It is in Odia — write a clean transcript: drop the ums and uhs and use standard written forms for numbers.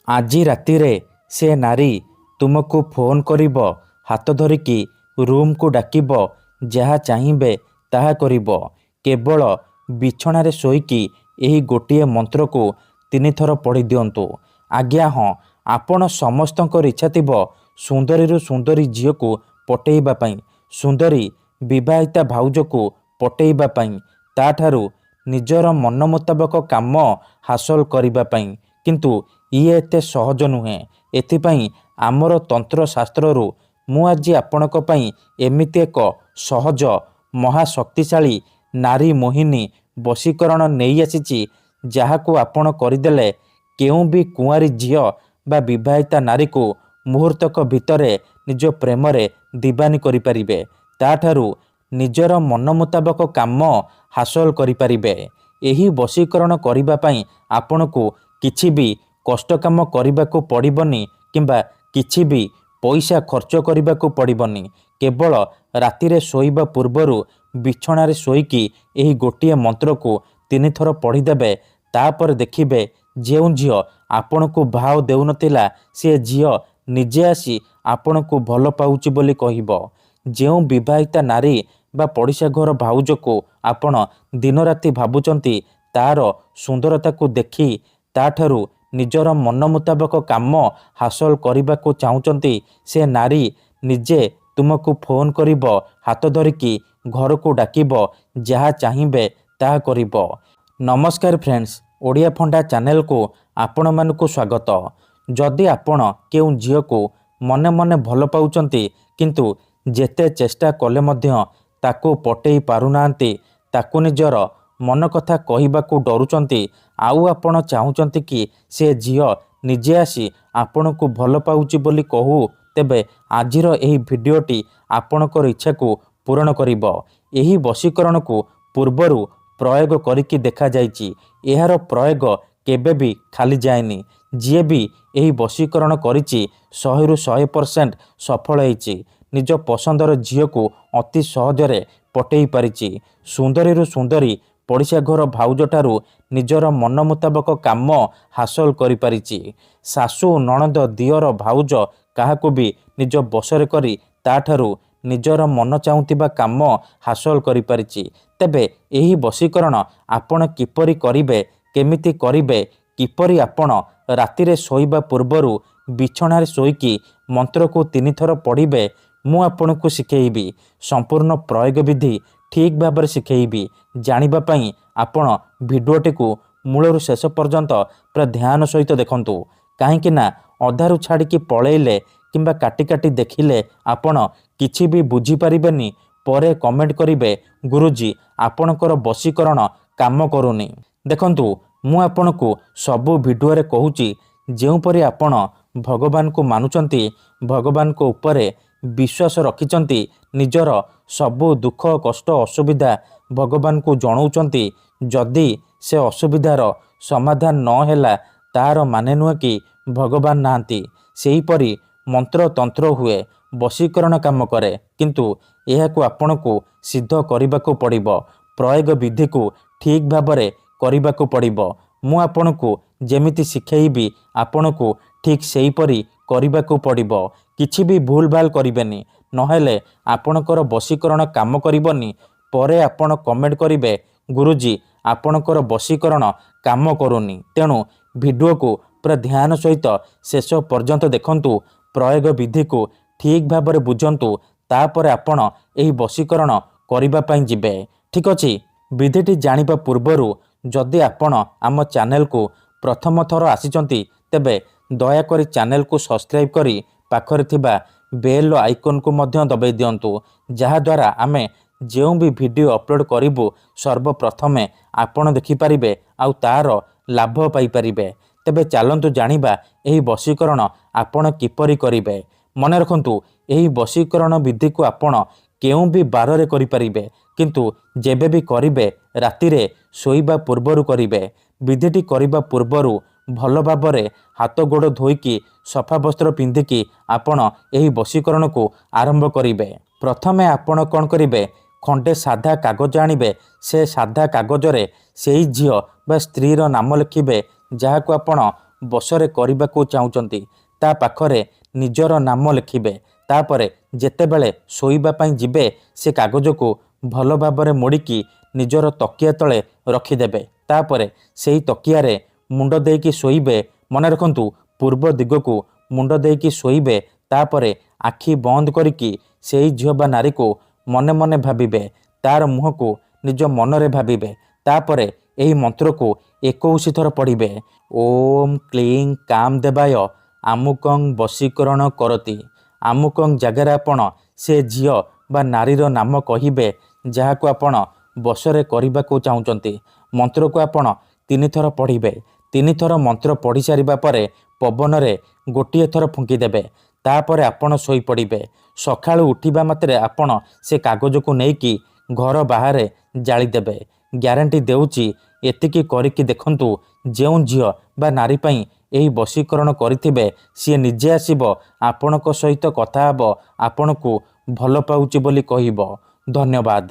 ଆଜି ରାତିରେ ସେ ନାରୀ ତୁମକୁ ଫୋନ୍ କରିବ, ହାତ ଧରିକି ରୁମ୍କୁ ଡାକିବ, ଯାହା ଚାହିଁବେ ତାହା କରିବ। କେବଳ ବିଛଣାରେ ଶୋଇକି ଏହି ଗୋଟିଏ ମନ୍ତ୍ରକୁ 3 ଥର ପଢ଼ି ଦିଅନ୍ତୁ। ଆଜ୍ଞା ହଁ, ଆପଣ ସମସ୍ତଙ୍କର ଇଚ୍ଛା ଥିବ ସୁନ୍ଦରୀରୁ ସୁନ୍ଦରୀ ଝିଅକୁ ପଟେଇବା ପାଇଁ, ସୁନ୍ଦରୀ ବିବାହିତା ଭାଉଜକୁ ପଟେଇବା ପାଇଁ, ତାଠାରୁ ନିଜର ମନ ମୁତାବକ କାମ ହାସଲ କରିବା ପାଇଁ। କିନ୍ତୁ ଇଏ ଏତେ ସହଜ ନୁହେଁ। ଏଥିପାଇଁ ଆମର ତନ୍ତ୍ରଶାସ୍ତ୍ରରୁ ମୁଁ ଆଜି ଆପଣଙ୍କ ପାଇଁ ଏମିତି ଏକ ସହଜ ମହାଶକ୍ତିଶାଳୀ ନାରୀ ମୋହିନୀ ବଶୀକରଣ ନେଇ ଆସିଛି, ଯାହାକୁ ଆପଣ କରିଦେଲେ କେଉଁ ବି କୁଆଁରୀ ଝିଅ ବା ବିବାହିତା ନାରୀକୁ ମୁହୂର୍ତ୍ତକ ଭିତରେ ନିଜ ପ୍ରେମରେ ଦିବାନୀ କରିପାରିବେ, ତାଠାରୁ ନିଜର ମନ ମୁତାବକ କାମ ହାସଲ କରିପାରିବେ। ଏହି ବଶୀକରଣ କରିବା ପାଇଁ ଆପଣଙ୍କୁ କିଛି ବି କଷ୍ଟ କାମ କରିବାକୁ ପଡ଼ିବନି କିମ୍ବା କିଛି ବି ପଇସା ଖର୍ଚ୍ଚ କରିବାକୁ ପଡ଼ିବନି। କେବଳ ରାତିରେ ଶୋଇବା ପୂର୍ବରୁ ବିଛଣାରେ ଶୋଇକି ଏହି ଗୋଟିଏ ମନ୍ତ୍ରକୁ 3 ଥର ପଢ଼ିଦେବେ। ତାପରେ ଦେଖିବେ ଯେଉଁ ଝିଅ ଆପଣଙ୍କୁ ଭାव ଦେଉନଥିଲା ସେ ଝିଅ ନିଜେ ଆସି ଆପଣଙ୍କୁ ଭଲ ପାଉଛି ବୋଲି କହିବ। ଯେଉଁ ବିବାହିତା ନାରୀ ବା ପଡ଼ିଶା ଘର ଭାଉଜକୁ ଆପଣ ଦିନରାତି ଭାବୁଛନ୍ତି, ତାର ସୁନ୍ଦରତାକୁ ଦେଖି ତାଠାରୁ ନିଜର ମନ ମୁତାବକ କାମ ହାସଲ କରିବାକୁ ଚାହୁଁଛନ୍ତି, ସେ ନାରୀ ନିଜେ ତୁମକୁ ଫୋନ୍ କରିବ, ହାତ ଧରିକି ଘରକୁ ଡାକିବ, ଯାହା ଚାହିଁବେ ତାହା କରିବ। ନମସ୍କାର ଫ୍ରେଣ୍ଡସ୍, ଓଡ଼ିଆ ଫଣ୍ଡା ଚ୍ୟାନେଲକୁ ଆପଣମାନଙ୍କୁ ସ୍ୱାଗତ। ଯଦି ଆପଣ କେଉଁ ଝିଅକୁ ମନେ ମନେ ଭଲ ପାଉଛନ୍ତି କିନ୍ତୁ ଯେତେ ଚେଷ୍ଟା କଲେ ମଧ୍ୟ ତାକୁ ପଟେଇ ପାରୁନାହାନ୍ତି, ତାକୁ ନିଜର ମନ କଥା କହିବାକୁ ଡରୁଛନ୍ତି, ଆଉ ଆପଣ ଚାହୁଁଛନ୍ତି କି ସେ ଝିଅ ନିଜେ ଆସି ଆପଣଙ୍କୁ ଭଲ ପାଉଛି ବୋଲି କହୁ, ତେବେ ଆଜିର ଏହି ଭିଡ଼ିଓଟି ଆପଣଙ୍କର ଇଚ୍ଛାକୁ ପୂରଣ କରିବ। ଏହି ବଶୀକରଣକୁ ପୂର୍ବରୁ ପ୍ରୟୋଗ କରିକି ଦେଖାଯାଇଛି। ଏହାର ପ୍ରୟୋଗ କେବେ ବି ଖାଲି ଯାଏନି। ଯିଏ ବି ଏହି ବଶୀକରଣ କରିଛି 100ରୁ 100% ସଫଳ ହେଇଛି। ନିଜ ପସନ୍ଦର ଝିଅକୁ ଅତି ସହଜରେ ପଟେଇ ପାରିଛି। ସୁନ୍ଦରୀରୁ ସୁନ୍ଦରୀ ପଡ଼ିଶା ଘର ଭାଉଜଠାରୁ ନିଜର ମନ ମୁତାବକ କାମ ହାସଲ କରିପାରିଛି। ଶାଶୁ, ନଣନ୍ଦ, ଦିଅର, ଭାଉଜ କାହାକୁ ବି ନିଜ ବଶରେ କରି ତାଠାରୁ ନିଜର ମନ ଚାହୁଁଥିବା କାମ ହାସଲ କରିପାରିଛି। ତେବେ ଏହି ବଶୀକରଣ ଆପଣ କିପରି କରିବେ, କେମିତି କରିବେ, କିପରି ଆପଣ ରାତିରେ ଶୋଇବା ପୂର୍ବରୁ ବିଛଣାରେ ଶୋଇକି ମନ୍ତ୍ରକୁ 3 ଥର ପଢ଼ିବେ, ମୁଁ ଆପଣଙ୍କୁ ଶିଖେଇବି। ସମ୍ପୂର୍ଣ୍ଣ ପ୍ରୟୋଗ ବିଧି ଠିକ୍ ଭାବରେ ଶିଖେଇବି। ଜାଣିବା ପାଇଁ ଆପଣ ଭିଡ଼ିଓଟିକୁ ମୂଳରୁ ଶେଷ ପର୍ଯ୍ୟନ୍ତ ପୁରା ଧ୍ୟାନ ସହିତ ଦେଖନ୍ତୁ। କାହିଁକି ନା ଅଧାରୁ ଛାଡ଼ିକି ପଳେଇଲେ କିମ୍ବା କାଟି କାଟି ଦେଖିଲେ ଆପଣ କିଛି ବି ବୁଝିପାରିବେନି। ପରେ କମେଣ୍ଟ କରିବେ, ଗୁରୁଜୀ ଆପଣଙ୍କର ବଶୀକରଣ କାମ କରୁନି। ଦେଖନ୍ତୁ, ମୁଁ ଆପଣଙ୍କୁ ସବୁ ଭିଡ଼ିଓରେ କହୁଛି, ଯେଉଁପରି ଆପଣ ଭଗବାନଙ୍କୁ ମାନୁଛନ୍ତି, ଭଗବାନଙ୍କ ଉପରେ ବିଶ୍ୱାସ ରଖିଛନ୍ତି, ନିଜର ସବୁ ଦୁଃଖ କଷ୍ଟ ଅସୁବିଧା ଭଗବାନଙ୍କୁ ଜଣାଉଛନ୍ତି, ଯଦି ସେ ଅସୁବିଧାର ସମାଧାନ ନ ହେଲା ତାହାର ମାନେ ନୁହେଁ କି ଭଗବାନ ନାହାନ୍ତି। ସେହିପରି ମନ୍ତ୍ର ତନ୍ତ୍ର ହୁଏ, ବଶୀକରଣ କାମ କରେ, କିନ୍ତୁ ଏହାକୁ ଆପଣଙ୍କୁ ସିଦ୍ଧ କରିବାକୁ ପଡ଼ିବ। ପ୍ରୟୋଗ ବିଧିକୁ ଠିକ୍ ଭାବରେ କରିବାକୁ ପଡ଼ିବ। ମୁଁ ଆପଣଙ୍କୁ ଯେମିତି ଶିଖେଇବି ଆପଣଙ୍କୁ ଠିକ୍ ସେହିପରି କରିବାକୁ ପଡ଼ିବ। କିଛି ବି ଭୁଲ ଭାଲ କରିବେନି, ନହେଲେ ଆପଣଙ୍କର ବଶୀକରଣ କାମ କରିବନି। ପରେ ଆପଣ କମେଣ୍ଟ କରିବେ, ଗୁରୁଜୀ ଆପଣଙ୍କର ବଶୀକରଣ କାମ କରୁନି। ତେଣୁ ଭିଡ଼ିଓକୁ ପୁରା ଧ୍ୟାନ ସହିତ ଶେଷ ପର୍ଯ୍ୟନ୍ତ ଦେଖନ୍ତୁ। ପ୍ରୟୋଗ ବିଧିକୁ ଠିକ୍ ଭାବରେ ବୁଝନ୍ତୁ। ତାପରେ ଆପଣ ଏହି ବଶୀକରଣ କରିବା ପାଇଁ ଯିବେ। ଠିକ୍ ଅଛି? ବିଧିଟି ଜାଣିବା ପୂର୍ବରୁ ଯଦି ଆପଣ ଆମ ଚ୍ୟାନେଲକୁ ପ୍ରଥମ ଥର ଆସିଛନ୍ତି, ତେବେ ଦୟାକରି ଚ୍ୟାନେଲକୁ ସବସ୍କ୍ରାଇବ୍ କରି ପାଖରେ ଥିବା ବେଲ୍ ଆଇକନ୍କୁ ମଧ୍ୟ ଦବାଇ ଦିଅନ୍ତୁ, ଯାହାଦ୍ୱାରା ଆମେ ଯେଉଁ ବି ଭିଡ଼ିଓ ଅପଲୋଡ଼ କରିବୁ ସର୍ବପ୍ରଥମେ ଆପଣ ଦେଖିପାରିବେ ଆଉ ତାର ଲାଭ ପାଇପାରିବେ। ତେବେ ଚାଲନ୍ତୁ ଜାଣିବା ଏହି ବଶୀକରଣ ଆପଣ କିପରି କରିବେ। ମନେ ରଖନ୍ତୁ, ଏହି ବଶୀକରଣ ବିଧିକୁ ଆପଣ କେଉଁ ବି ବାରରେ କରିପାରିବେ, କିନ୍ତୁ ଯେବେ ବି କରିବେ ରାତିରେ ଶୋଇବା ପୂର୍ବରୁ କରିବେ। ବିଧିଟି କରିବା ପୂର୍ବରୁ ଭଲ ଭାବରେ ହାତ ଗୋଡ଼ ଧୋଇକି ସଫା ବସ୍ତ୍ର ପିନ୍ଧିକି ଆପଣ ଏହି ବଶୀକରଣକୁ ଆରମ୍ଭ କରିବେ। ପ୍ରଥମେ ଆପଣ କ'ଣ କରିବେ, ଖଣ୍ଡେ ସାଧା କାଗଜ ଆଣିବେ। ସେ ସାଧା କାଗଜରେ ସେଇ ଝିଅ ବା ସ୍ତ୍ରୀର ନାମ ଲେଖିବେ, ଯାହାକୁ ଆପଣ ବଶରେ କରିବାକୁ ଚାହୁଁଛନ୍ତି ତା ପାଖରେ ନିଜର ନାମ ଲେଖିବେ। ତାପରେ ଯେତେବେଳେ ଶୋଇବା ପାଇଁ ଯିବେ ସେ କାଗଜକୁ ଭଲ ଭାବରେ ମୋଡ଼ିକି ନିଜର ତକିଆ ତଳେ ରଖିଦେବେ। ତାପରେ ସେଇ ତକିଆରେ ମୁଣ୍ଡ ଦେଇକି ଶୋଇବେ। ମନେ ରଖନ୍ତୁ, ପୂର୍ବ ଦିଗକୁ ମୁଣ୍ଡ ଦେଇକି ଶୋଇବେ। ତାପରେ ଆଖି ବନ୍ଦ କରିକି ସେଇ ଝିଅ ବା ନାରୀକୁ ମନେ ମନେ ଭାବିବେ, ତାର ମୁହଁକୁ ନିଜ ମନରେ ଭାବିବେ। ତାପରେ ଏହି ମନ୍ତ୍ରକୁ 21 ଥର ପଢ଼ିବେ। ଓମ୍ କ୍ଲିଂ କାମଦେବାୟ ଆମୁକଂ ବଶୀକରଣ କରତି। ଆମୁକଂ ଜାଗାରେ ଆପଣ ସେ ଝିଅ ବା ନାରୀର ନାମ କହିବେ ଯାହାକୁ ଆପଣ ବଶରେ କରିବାକୁ ଚାହୁଁଛନ୍ତି। ମନ୍ତ୍ରକୁ ଆପଣ 3 ଥର ପଢ଼ିବେ। 3 ଥର ମନ୍ତ୍ର ପଢ଼ି ସାରିବା ପରେ ପବନରେ ଗୋଟିଏ ଥର ଫୁଙ୍କିଦେବେ। ତାପରେ ଆପଣ ଶୋଇପଡ଼ିବେ। ସକାଳୁ ଉଠିବା ମାତ୍ରେ ଆପଣ ସେ କାଗଜକୁ ନେଇକି ଘର ବାହାରେ ଜାଳିଦେବେ। ଗ୍ୟାରେଣ୍ଟି ଦେଉଛି, ଏତିକି କରିକି ଦେଖନ୍ତୁ, ଯେଉଁ ଝିଅ ବା ନାରୀ ପାଇଁ ଏହି ବଶୀକରଣ କରିଥିବେ ସିଏ ନିଜେ ଆସିବ ଆପଣଙ୍କ ସହିତ କଥା ହେବ, ଆପଣଙ୍କୁ ଭଲ ପାଉଛି ବୋଲି କହିବ। ଧନ୍ୟବାଦ।